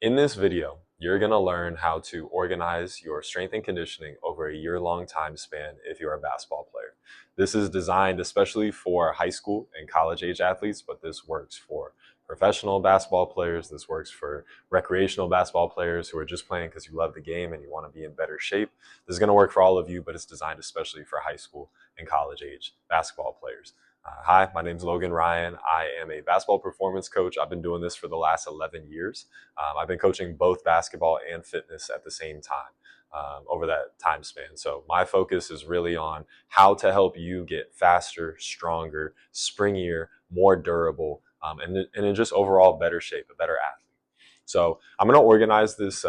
In this video, you're going to learn how to organize your strength and conditioning over a year-long time span if you're a basketball player. This is designed especially for high school and college age athletes, but this works for professional basketball players. This works for recreational basketball players who are just playing because you love the game and you want to be in better shape. This is going to work for all of you, but it's designed especially for high school and college age basketball players. Hi, my name is Logan Ryan. I am a basketball performance coach. I've been doing this for the last 11 years. I've been coaching both basketball and fitness at the same time over that time span. So my focus is really on how to help you get faster, stronger, springier, more durable, and in just overall better shape, a better athlete. So I'm going to organize this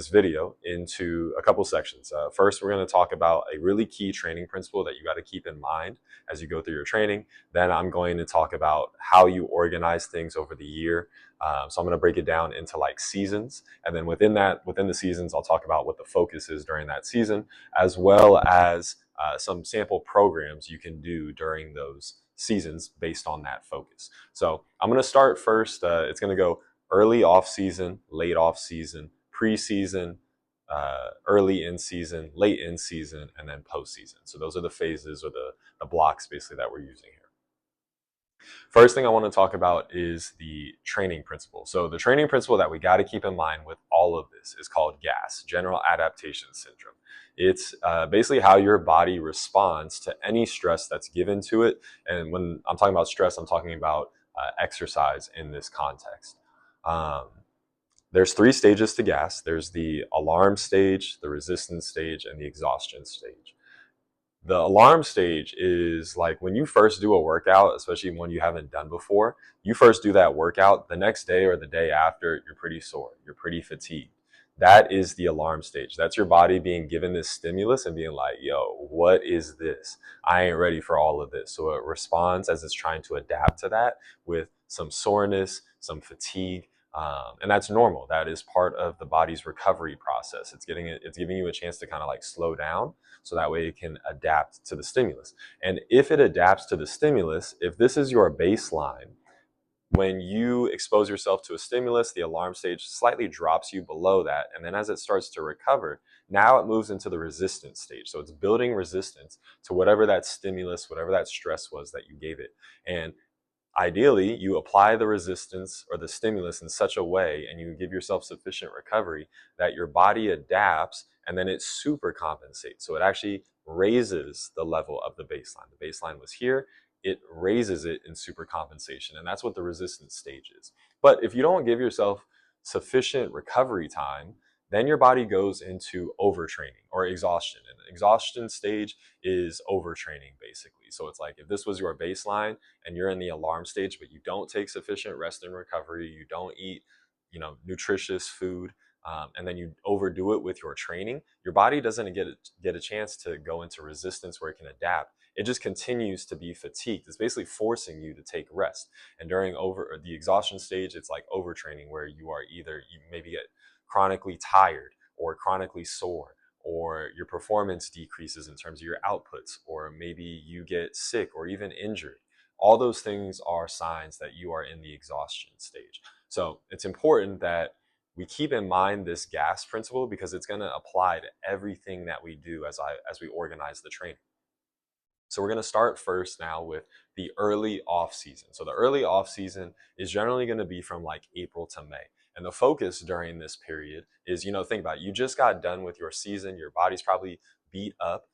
video into a couple sections. First, we're going to talk about a really key training principle that you got to keep in mind as you go through your training. Then I'm going to talk about how you organize things over the year. So I'm going to break it down into like seasons, and then within the seasons, I'll talk about what the focus is during that season, as well as some sample programs you can do during those seasons based on that focus. So I'm going to start first. It's going to go early off season, late off season, preseason, early in season, late in season, and then postseason. So those are the phases or the blocks basically that we're using here. First thing I want to talk about is the training principle. So the training principle that we got to keep in mind with all of this is called GAS, General Adaptation Syndrome. It's basically how your body responds to any stress that's given to it. And when I'm talking about stress, I'm talking about exercise in this context. There's 3 stages to GAS. There's the alarm stage, the resistance stage, and the exhaustion stage. The alarm stage is like when you first do a workout, especially one you haven't done before, you first do that workout, the next day or the day after, you're pretty sore, you're pretty fatigued. That is the alarm stage. That's your body being given this stimulus and being like, yo, what is this? I ain't ready for all of this. So it responds as it's trying to adapt to that with some soreness, some fatigue. And that's normal. That is part of the body's recovery process. It's giving you a chance to kind of like slow down so that way it can adapt to the stimulus. And if it adapts to the stimulus, if this is your baseline, when you expose yourself to a stimulus, the alarm stage slightly drops you below that. And then as it starts to recover, now it moves into the resistance stage. So it's building resistance to whatever that stimulus, whatever that stress was that you gave it. And ideally, you apply the resistance or the stimulus in such a way and you give yourself sufficient recovery that your body adapts and then it super compensates. So it actually raises the level of the baseline. The baseline was here, it raises it in super compensation. And that's what the resistance stage is. But if you don't give yourself sufficient recovery time, then your body goes into overtraining or exhaustion. And the exhaustion stage is overtraining basically. So it's like if this was your baseline and you're in the alarm stage, but you don't take sufficient rest and recovery, you don't eat, nutritious food, and then you overdo it with your training, your body doesn't get a chance to go into resistance where it can adapt. It just continues to be fatigued. It's basically forcing you to take rest. And during the exhaustion stage, it's like overtraining where you maybe get chronically tired or chronically sore, or your performance decreases in terms of your outputs, or maybe you get sick or even injured. All those things are signs that you are in the exhaustion stage. So it's important that we keep in mind this GAS principle because it's going to apply to everything that we do as we organize the training. So we're going to start first now with the early off season. So the early off season is generally going to be from like April to May. And the focus during this period is, think about it. You just got done with your season. Your body's probably beat up,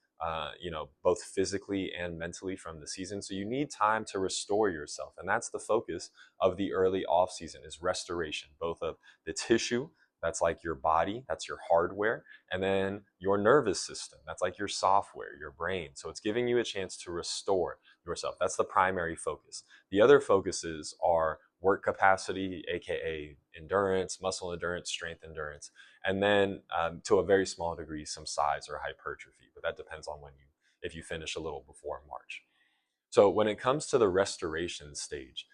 both physically and mentally from the season. So you need time to restore yourself. And that's the focus of the early off season is restoration, both of the tissue. That's like your body, that's your hardware, and then your nervous system, that's like your software, your brain. So it's giving you a chance to restore yourself. That's the primary focus. The other focuses are work capacity, aka endurance, muscle endurance, strength endurance, and then to a very small degree, some size or hypertrophy, but that depends on if you finish a little before March. So when it comes to the restoration stage,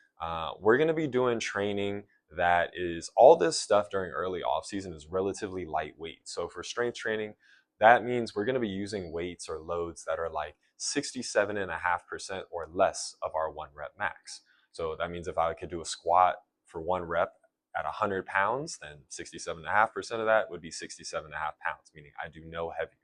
we're going to be doing training that is all this stuff during early off season is relatively lightweight. So for strength training, that means we're going to be using weights or loads that are like 67.5% or less of our 1 rep max. So that means if I could do a squat for 1 rep at 100 pounds, then 67.5% of that would be 67.5 pounds, meaning I do no heavier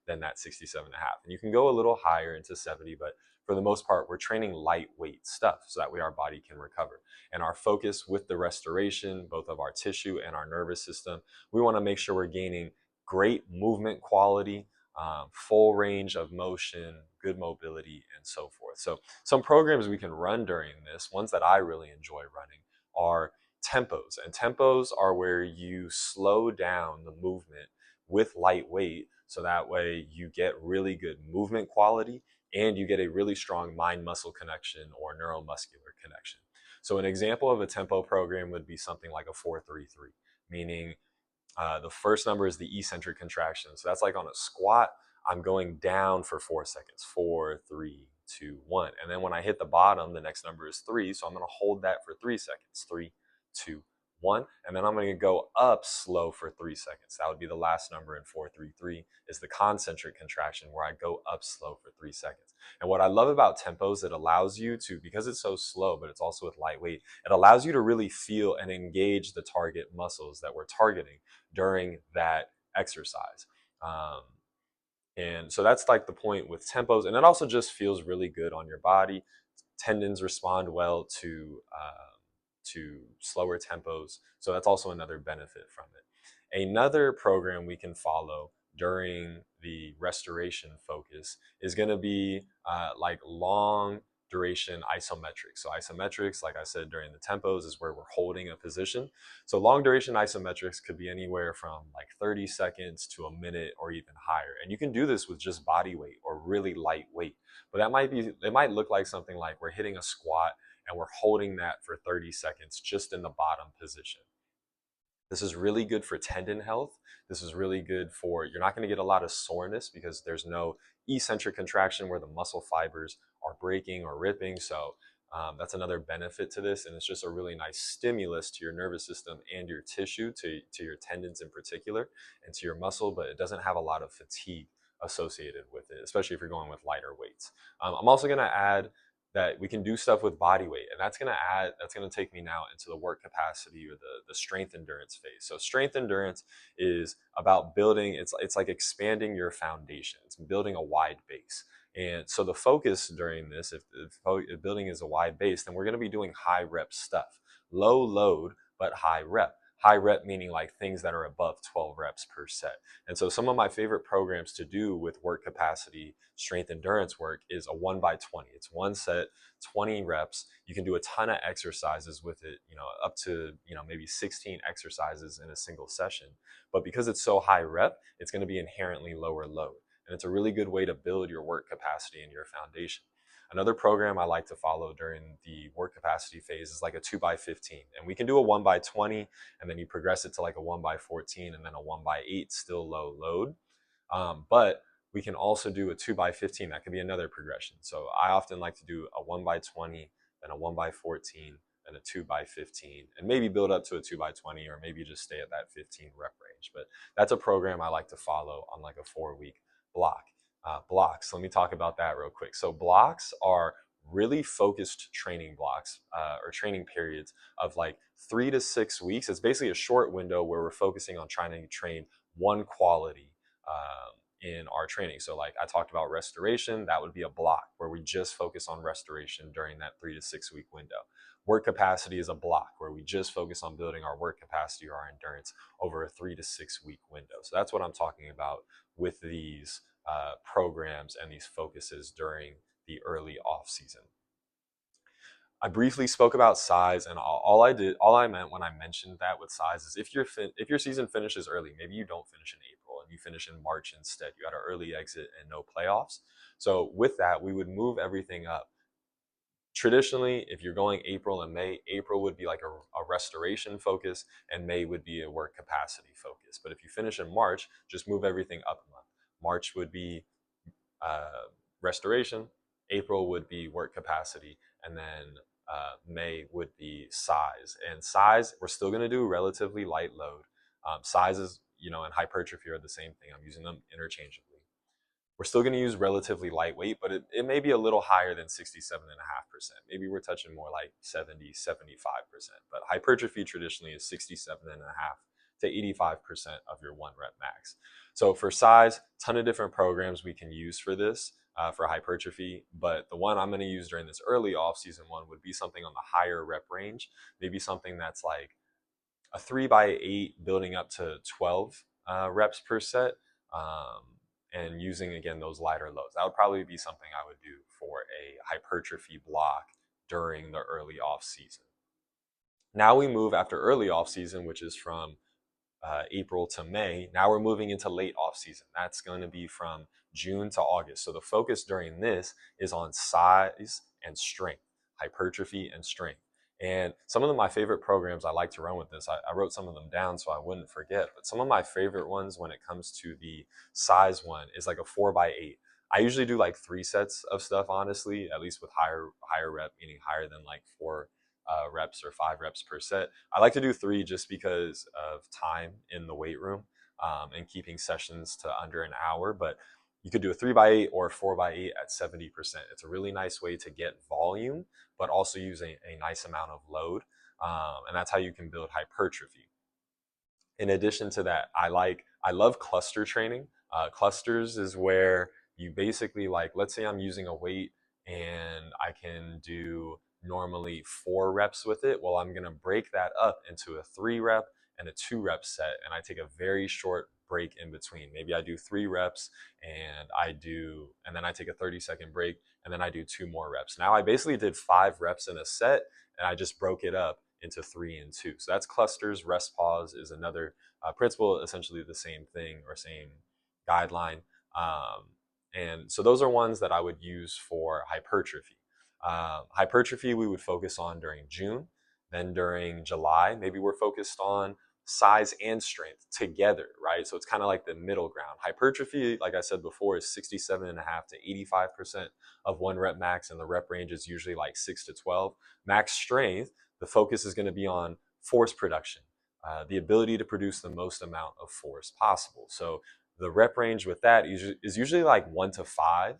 than that 67.5. And you can go a little higher into 70, but for the most part, we're training lightweight stuff so that way our body can recover. And our focus with the restoration, both of our tissue and our nervous system, we want to make sure we're gaining great movement quality, full range of motion, good mobility, and so forth. So some programs we can run during this, ones that I really enjoy running, are tempos. And tempos are where you slow down the movement with light weight so that way you get really good movement quality and you get a really strong mind muscle connection or neuromuscular connection. So an example of a tempo program would be something like a 4-3-3, meaning the first number is the eccentric contraction. So that's like on a squat, I'm going down for 4 seconds. 4, 3, 2, 1. And then when I hit the bottom, the next number is 3. So I'm going to hold that for 3 seconds. 3, 2, 1. And then I'm going to go up slow for 3 seconds. That would be the last number in 4-3-3 is the concentric contraction where I go up slow for 3 seconds. And what I love about tempos, it allows you to, because it's so slow, but it's also with lightweight, it allows you to really feel and engage the target muscles that we're targeting during that exercise. And so that's like the point with tempos. And it also just feels really good on your body. Tendons respond well to slower tempos. So that's also another benefit from it. Another program we can follow during the restoration focus is going to be like long duration isometrics. So isometrics, like I said, during the tempos is where we're holding a position. So long duration isometrics could be anywhere from like 30 seconds to a minute or even higher. And you can do this with just body weight or really light weight. But it might look like something like we're hitting a squat and we're holding that for 30 seconds just in the bottom position. This is really good for tendon health. This is really good for, you're not going to get a lot of soreness because there's no eccentric contraction where the muscle fibers are breaking or ripping. So that's another benefit to this. And it's just a really nice stimulus to your nervous system and your tissue, to your tendons in particular, and to your muscle, but it doesn't have a lot of fatigue associated with it, especially if you're going with lighter weights. I'm also going to add that we can do stuff with body weight, and that's going to take me now into the work capacity or the strength endurance phase. So strength endurance is about building, it's like expanding your foundation. It's building a wide base. And so the focus during this, if building is a wide base, then we're going to be doing high rep stuff, low load but high rep. High rep meaning like things that are above 12 reps per set. And so some of my favorite programs to do with work capacity, strength endurance work is a 1x20. It's one set, 20 reps. You can do a ton of exercises with it, up to, maybe 16 exercises in a single session. But because it's so high rep, it's going to be inherently lower load. And it's a really good way to build your work capacity and your foundation. Another program I like to follow during the work capacity phase is like a 2x15. And we can do a 1x20, and then you progress it to like a 1x14 and then a 1x8, still low load. But we can also do a 2x15. That could be another progression. So I often like to do a 1x20, then a 1x14, and a 2x15, and maybe build up to a 2x20, or maybe just stay at that 15 rep range. But that's a program I like to follow on like a 4-week block. Blocks, let me talk about that real quick. So blocks are really focused training blocks or training periods of like 3 to 6 weeks. It's basically a short window where we're focusing on trying to train one quality in our training. So like I talked about restoration, that would be a block where we just focus on restoration during that 3 to 6 week window. Work capacity is a block where we just focus on building our work capacity or our endurance over a 3 to 6 week window. So that's what I'm talking about with these programs and these focuses during the early off season. I briefly spoke about size, and all I meant when I mentioned that with size is if your season finishes early, maybe you don't finish in April and you finish in March instead. You had an early exit and no playoffs. So with that, we would move everything up. Traditionally, if you're going April and May, April would be like a restoration focus, and May would be a work capacity focus. But if you finish in March, just move everything up a month. March would be restoration, April would be work capacity, and then May would be size. And size, we're still going to do relatively light load. Sizes, and hypertrophy are the same thing. I'm using them interchangeably. We're still going to use relatively lightweight, but it may be a little higher than 67.5%. Maybe we're touching more like 70, 75%. But hypertrophy traditionally is 67.5 to 85% of your one rep max. So for size, ton of different programs we can use for this. For hypertrophy, but the one I'm going to use during this early off-season one would be something on the higher rep range, maybe something that's like a 3x8 building up to 12 reps per set, and using again those lighter loads. That would probably be something I would do for a hypertrophy block during the early off-season. Now we move after early off-season, which is from April to May. Now we're moving into late off season. That's going to be from June to August. So the focus during this is on size and strength, hypertrophy and strength. And some of my favorite programs I like to run with this, I wrote some of them down so I wouldn't forget, but some of my favorite ones when it comes to the size one is like a 4x8. I usually do like 3 sets of stuff, honestly, at least with higher rep, meaning higher than like 4 reps or 5 reps per set. I like to do 3 just because of time in the weight room, and keeping sessions to under an hour. But you could do a 3x8 or a 4x8 at 70%. It's a really nice way to get volume, but also use a nice amount of load. And that's how you can build hypertrophy. In addition to that, I love cluster training. Clusters is where you basically, like, let's say I'm using a weight and I can do normally 4 reps with it. Well, I'm going to break that up into a 3 rep and a 2 rep set, and I take a very short break in between. Maybe I do 3 reps and then I take a 30-second break, and then I do 2 more reps. Now I basically did 5 reps in a set, and I just broke it up into 3 and 2. So that's clusters. Rest pause is another principle, essentially the same thing or same guideline. And so those are ones that I would use for hypertrophy. Hypertrophy we would focus on during June. Then during July, maybe we're focused on size and strength together, right? So it's kind of like the middle ground. Hypertrophy, like I said before, is 67.5 to 85% of one rep max, and the rep range is usually like 6 to 12. Max strength, the focus is going to be on force production, the ability to produce the most amount of force possible. So the rep range with that is usually like 1 to 5,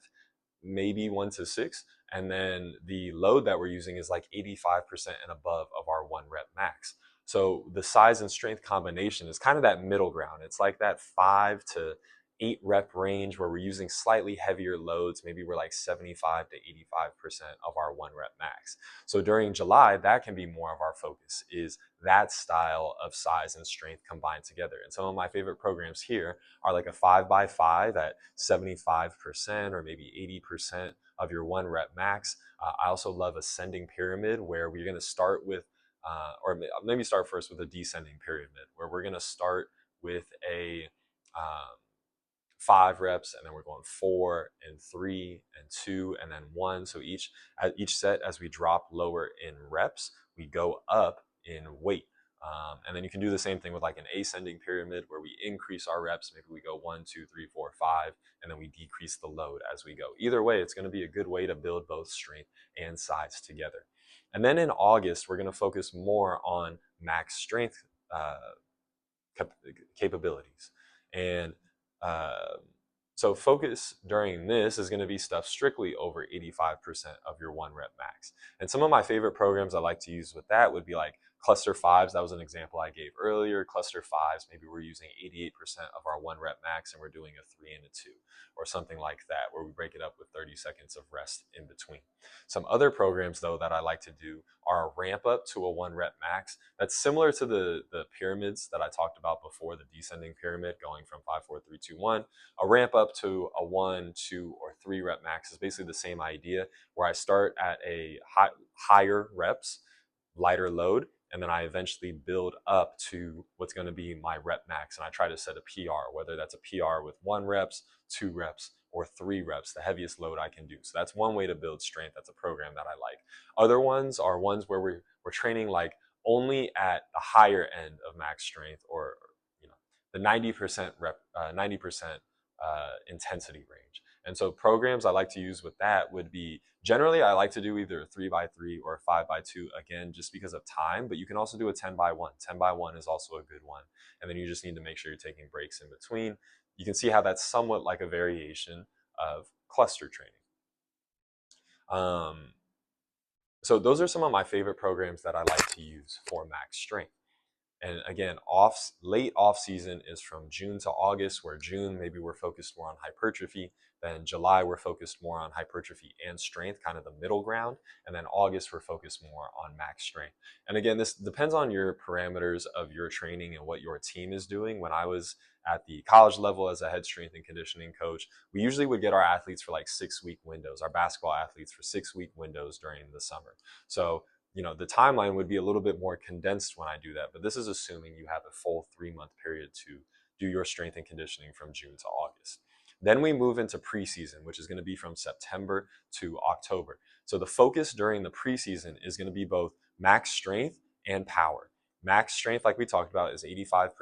maybe 1 to 6. And then the load that we're using is like 85% and above of our 1 rep max. So the size and strength combination is kind of that middle ground. It's like that 5 to 8 rep range where we're using slightly heavier loads. Maybe we're like 75 to 85% of our 1 rep max. So during July, that can be more of our focus, is that style of size and strength combined together. And some of my favorite programs here are like a 5x5 at 75% or maybe 80% of your 1 rep max. I also love ascending pyramid, where we're going to start with, or maybe start first with a descending pyramid, where we're going to start with a 5 reps, and then we're going 4 and 3 and 2 and then 1. So each set, as we drop lower in reps, we go up in weight. And then you can do the same thing with like an ascending pyramid, where we increase our reps. Maybe we go 1, 2, 3, 4, 5, and then we decrease the load as we go. Either way, it's going to be a good way to build both strength and size together. And then in August, we're going to focus more on max strength capabilities. And so focus during this is going to be stuff strictly over 85% of your 1 rep max. And some of my favorite programs I like to use with that would be like cluster 5s. That was an example I gave earlier. Cluster 5s, maybe we're using 88% of our 1 rep max and we're doing a 3 and a 2, or something like that, where we break it up with 30 seconds of rest in between. Some other programs, though, that I like to do are a ramp up to a 1 rep max. That's similar to the pyramids that I talked about before, the descending pyramid going from 5, 4, 3, 2, 1. A ramp up to a 1, 2, or 3 rep max is basically the same idea, where I start at a higher reps, lighter load, and then I eventually build up to what's going to be my rep max. And I try to set a PR, whether that's a PR with 1 reps, 2 reps, or 3 reps, the heaviest load I can do. So that's one way to build strength. That's a program that I like. Other ones are ones where we're training like only at the higher end of max strength, or the 90% rep, 90% intensity range. And so programs I like to use with that would be, generally I like to do either a 3x3 or a 5x2, again, just because of time, but you can also do a 10x1. 10x1 is also a good one. And then you just need to make sure you're taking breaks in between. You can see how that's somewhat like a variation of cluster training. So those are some of my favorite programs that I like to use for max strength. And again, late off season is from June to August, where June maybe we're focused more on hypertrophy. Then July we're focused more on hypertrophy and strength, kind of the middle ground. And then August we're focused more on max strength. And again, this depends on your parameters of your training and what your team is doing. When I was at the college level as a head strength and conditioning coach, we usually would get our athletes for like 6-week windows, our basketball athletes for 6-week windows during the summer. So the timeline would be a little bit more condensed when I do that, but this is assuming you have a full 3-month period to do your strength and conditioning from June to August. Then we move into preseason, which is going to be from September to October. So the focus during the preseason is going to be both max strength and power. Max strength, like we talked about, is 85%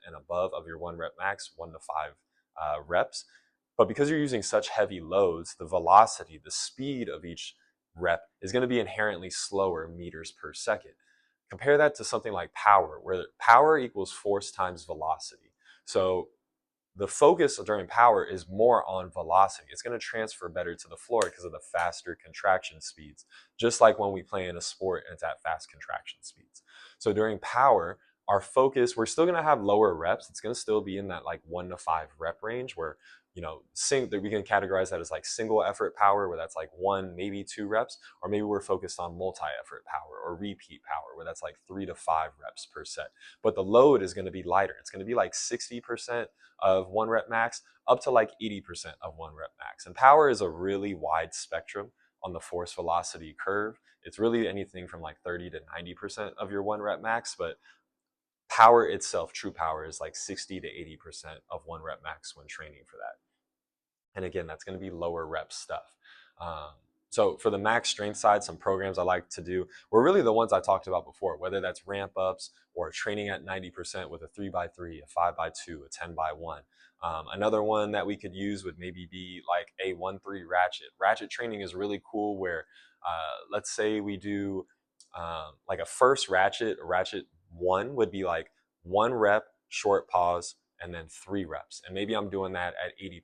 and above of your 1 rep max, 1 to 5 reps. But because you're using such heavy loads, the velocity, the speed of each rep is going to be inherently slower meters per second. Compare that to something like power, where power equals force times velocity. So the focus during power is more on velocity. It's going to transfer better to the floor because of the faster contraction speeds, just like when we play in a sport and it's at fast contraction speeds. So during power, our focus, we're still going to have lower reps. It's going to still be in that like 1 to 5 rep range where, that we can categorize that as like single effort power, where that's like 1, maybe 2 reps, or maybe we're focused on multi-effort power or repeat power, where that's like 3 to 5 reps per set. But the load is going to be lighter. It's going to be like 60% of 1 rep max up to like 80% of 1 rep max. And power is a really wide spectrum on the force velocity curve. It's really anything from like 30 to 90% of your 1 rep max, but power itself, true power, is like 60 to 80% of 1 rep max when training for that. And again, that's going to be lower rep stuff. So for the max strength side, some programs I like to do were really the ones I talked about before, whether that's ramp ups or training at 90% with a 3x3, a 5x2, a 10x1. Another one that we could use would maybe be like a 1-3 ratchet. Ratchet training is really cool where let's say we do like a first ratchet, ratchet 1 would be like 1 rep, short pause, and then 3 reps. And maybe I'm doing that at 80%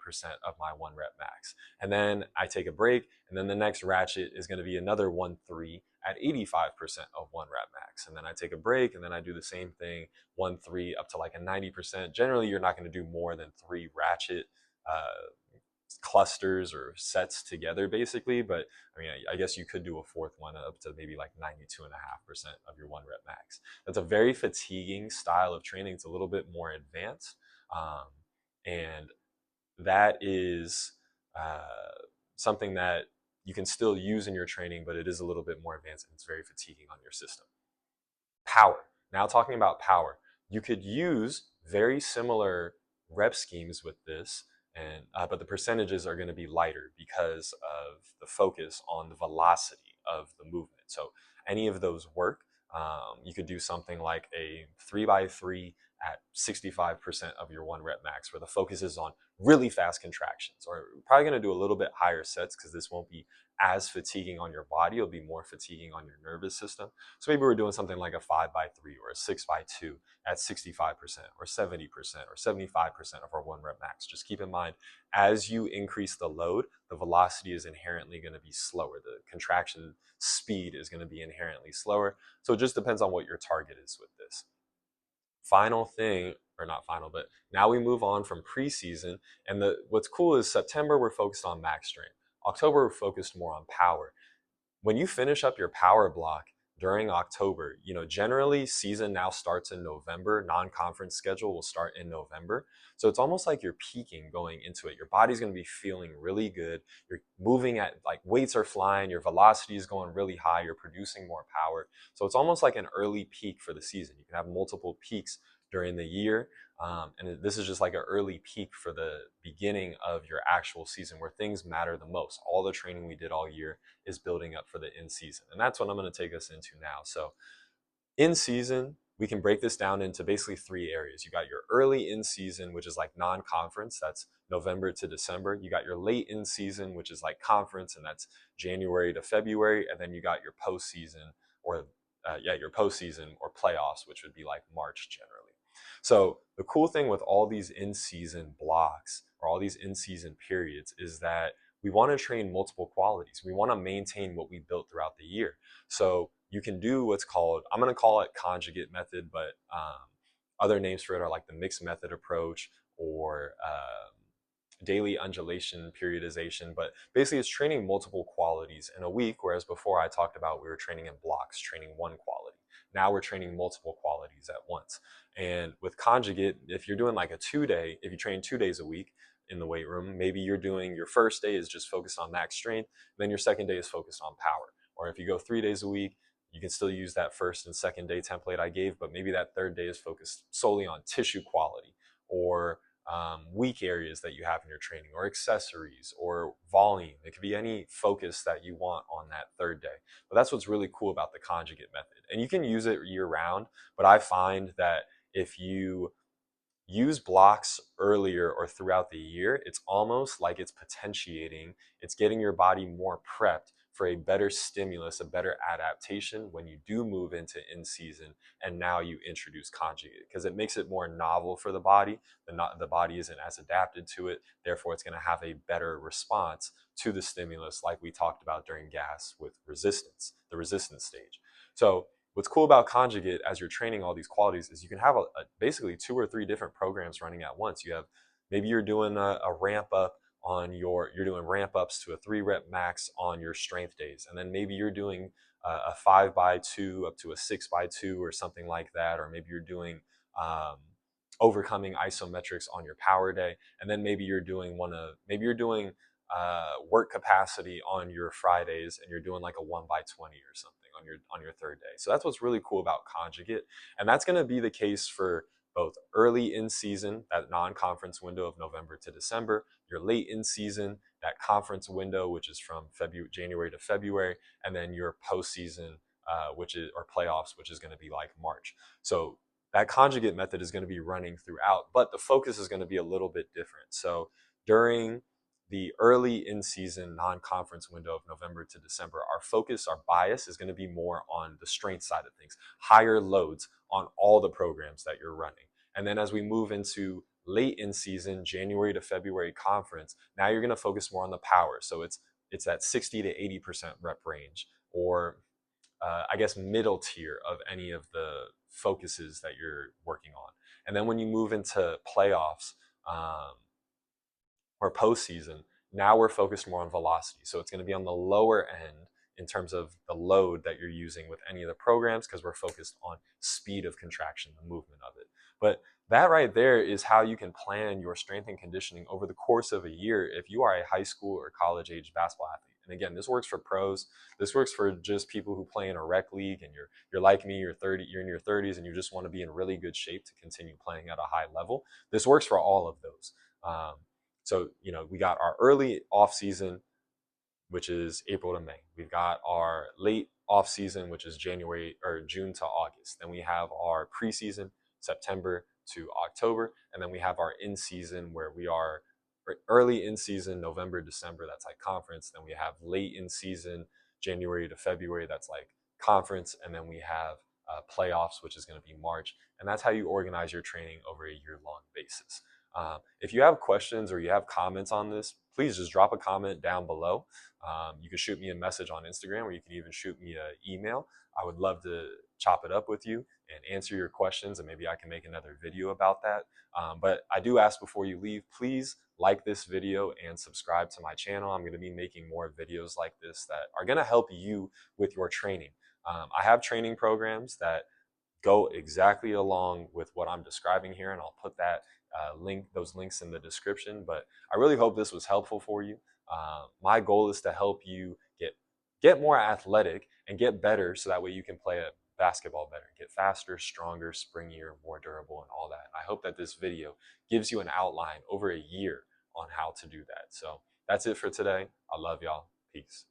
of my 1 rep max. And then I take a break, and then the next ratchet is going to be another 1-3 at 85% of 1 rep max. And then I take a break, and then I do the same thing, 1-3 up to like a 90%. Generally, you're not going to do more than 3 ratchet clusters or sets together, basically. But I mean, I guess you could do a 4th one up to maybe like 92.5% of your 1 rep max. That's a very fatiguing style of training. It's a little bit more advanced. And that is something that you can still use in your training, but it is a little bit more advanced and it's very fatiguing on your system. Power. Now talking about power, you could use very similar rep schemes with this, and but the percentages are going to be lighter because of the focus on the velocity of the movement. So any of those work. You could do something like a 3x3 at 65% of your 1 rep max, where the focus is on really fast contractions. Or we're probably going to do a little bit higher sets because this won't be as fatiguing on your body. It'll be more fatiguing on your nervous system. So maybe we're doing something like a 5x3 or a 6x2 at 65% or 70% or 75% of our 1 rep max. Just keep in mind, as you increase the load, the velocity is inherently going to be slower. The contraction speed is going to be inherently slower. So it just depends on what your target is with this. Final thing, or not final, but now we move on from preseason. And what's cool is September, we're focused on max strength. October, we're focused more on power. When you finish up your power block during October, generally season now starts in November. Non-conference schedule will start in November. So it's almost like you're peaking going into it. Your body's going to be feeling really good. You're moving at like weights are flying. Your velocity is going really high. You're producing more power. So it's almost like an early peak for the season. You can have multiple peaks during the year. And this is just like an early peak for the beginning of your actual season where things matter the most. All the training we did all year is building up for the in season. And that's what I'm going to take us into now. So in season, we can break this down into basically 3 areas. You got your early in season, which is like non-conference. That's November to December. You got your late in season, which is like conference, and that's January to February. And then you got your postseason your postseason or playoffs, which would be like March generally. So the cool thing with all these in-season blocks or all these in-season periods is that we want to train multiple qualities. We want to maintain what we built throughout the year. So you can do what's called, I'm going to call it conjugate method, but other names for it are like the mixed method approach or daily undulation periodization. But basically, it's training multiple qualities in a week, whereas before I talked about we were training in blocks, training one quality. Now we're training multiple qualities at once. And with conjugate, if you're doing like a 2 day, if you train 2 days a week in the weight room, maybe you're doing your first day is just focused on max strength, then your second day is focused on power. Or if you go 3 days a week, you can still use that first and second day template I gave, but maybe that third day is focused solely on tissue quality or weak areas that you have in your training, or accessories, or volume. It could be any focus that you want on that third day. But that's what's really cool about the conjugate method. And you can use it year round, but I find that if you use blocks earlier or throughout the year, it's almost like it's potentiating, it's getting your body more prepped for a better stimulus, a better adaptation when you do move into in season and now you introduce conjugate, because it makes it more novel for the body. The body isn't as adapted to it, therefore it's going to have a better response to the stimulus, like we talked about during gas with resistance, the resistance stage. So what's cool about conjugate as you're training all these qualities is you can have basically 2 or 3 different programs running at once. You have, maybe you're doing a ramp up on you're doing ramp ups to a 3 rep max on your strength days. And then maybe you're doing a 5x2 up to a 6x2 or something like that. Or maybe you're doing overcoming isometrics on your power day. And then maybe you're doing work capacity on your Fridays, and you're doing like a 1x20 or something on your third day. So that's what's really cool about conjugate, and that's going to be the case for both early in season, that non-conference window of November to December, your late in season, that conference window, which is from January to February, and then your postseason, which is, or playoffs, which is going to be like March. So that conjugate method is going to be running throughout, but the focus is going to be a little bit different. So during the early in-season non-conference window of November to December, our focus, our bias is going to be more on the strength side of things, higher loads on all the programs that you're running. And then as we move into late in-season, January to February conference, now you're going to focus more on the power. So it's that 60 to 80% rep range, or I guess middle tier of any of the focuses that you're working on. And then when you move into playoffs, or postseason, now we're focused more on velocity. So it's going to be on the lower end in terms of the load that you're using with any of the programs, because we're focused on speed of contraction, the movement of it. But that right there is how you can plan your strength and conditioning over the course of a year if you are a high school or college age basketball athlete. And again, this works for pros. This works for just people who play in a rec league, and you're like me, you're in your 30s and you just want to be in really good shape to continue playing at a high level. This works for all of those. So, we got our early off season, which is April to May. We've got our late off season, which is January or June to August. Then we have our preseason, September to October. And then we have our in season, where we are early in season, November, December, that's like conference. Then we have late in season, January to February, that's like conference. And then we have playoffs, which is going to be March. And that's how you organize your training over a year-long basis. If you have questions or you have comments on this, please just drop a comment down below. You can shoot me a message on Instagram, or you can even shoot me an email. I would love to chop it up with you and answer your questions, and maybe I can make another video about that. But I do ask before you leave, please like this video and subscribe to my channel. I'm going to be making more videos like this that are going to help you with your training. I have training programs that go exactly along with what I'm describing here, and I'll put those links in the description. But I really hope this was helpful for you. My goal is to help you get more athletic and get better, so that way you can play a basketball better, get faster, stronger, springier, more durable, and all that. I hope that this video gives you an outline over a year on how to do that. So that's it for today. I love y'all. Peace.